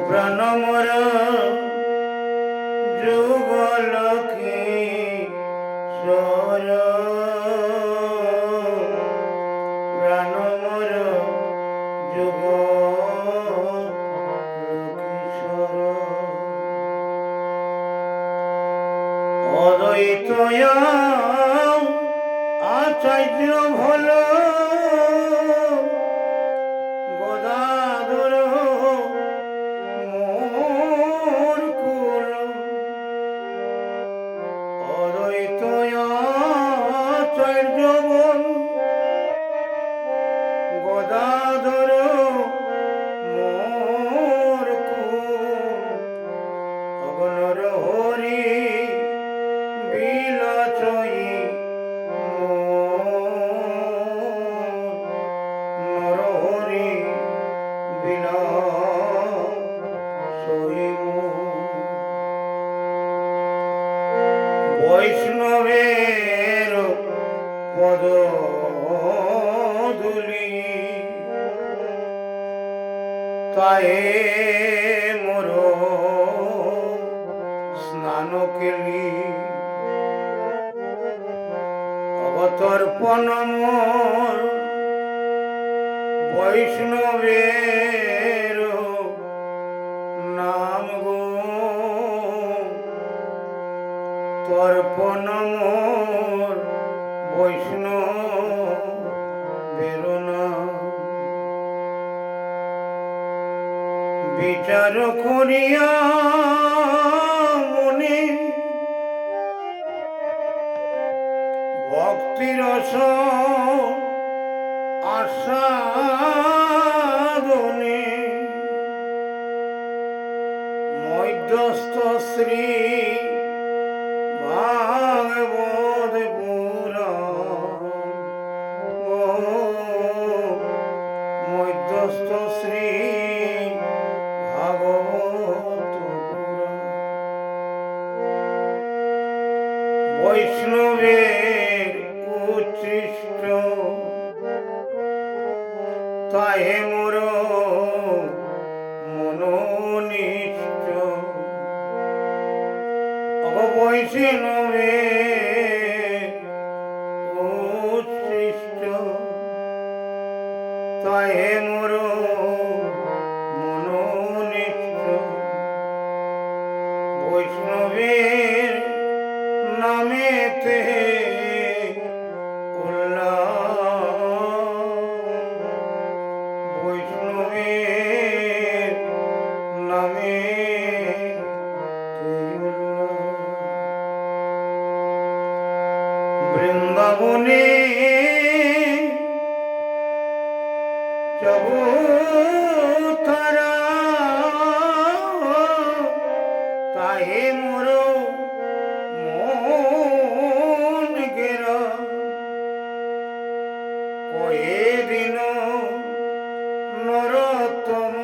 প্রাণ মোর যুগলকে স্বর প্রাণ মোর যুগ অদ্বৈত আচার্য ভল গদাধর মোর কুল অদ্বৈত আচার্য ভল গদাধর মোর কুল অগণর হরি বিলাচয়ী নরহরি বিলাসয়ী বৈষ্ণবের পদধূলি তায়ে মোর স্নান কেলি অবতর্পণ মোর বৈষ্ণবের নাম গো তর্পণ মোর বৈষ্ণবের নাম বিচার করিয়া মনে ভক্তিরস আস্বাদনে মধ্যস্থ শ্রী ভাগবত পুরাণ মধ্যস্থ শ্রী ভাগবত পুরাণ বৈষ্ণবের উচ্ছিষ্ট তাহে মোর মনোনিষ্ট বৈষ্ণবের উচ্ছিষ্ট তাহে মোর মনোনিষ্ট বৈষ্ণবের নামেতে বৈষ্ণবের নামে বৃন্দাবনে চবুতারা তাহে মোর মন গেরা কয়ে দিন নরতম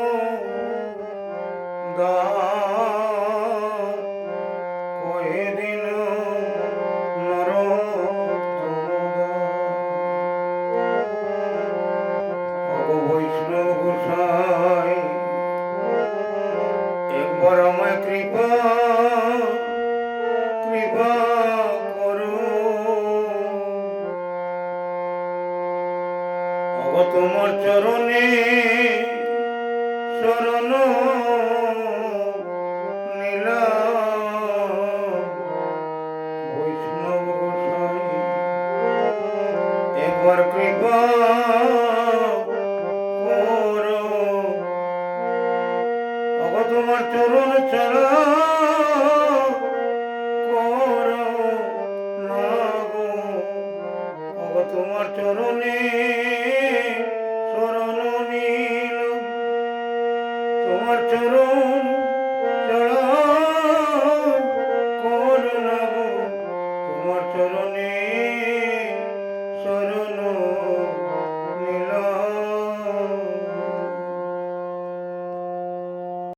দাস কয়ে দিন নরতম দাস বৈষ্ণব গোসাই একবার আমায় কৃপা করো তোমার চরণে শরণ নীলা বৈষ্ণব গোসাই একবার কৃপা করো তোমার চরণ চলা করো না গো তোমার চরণে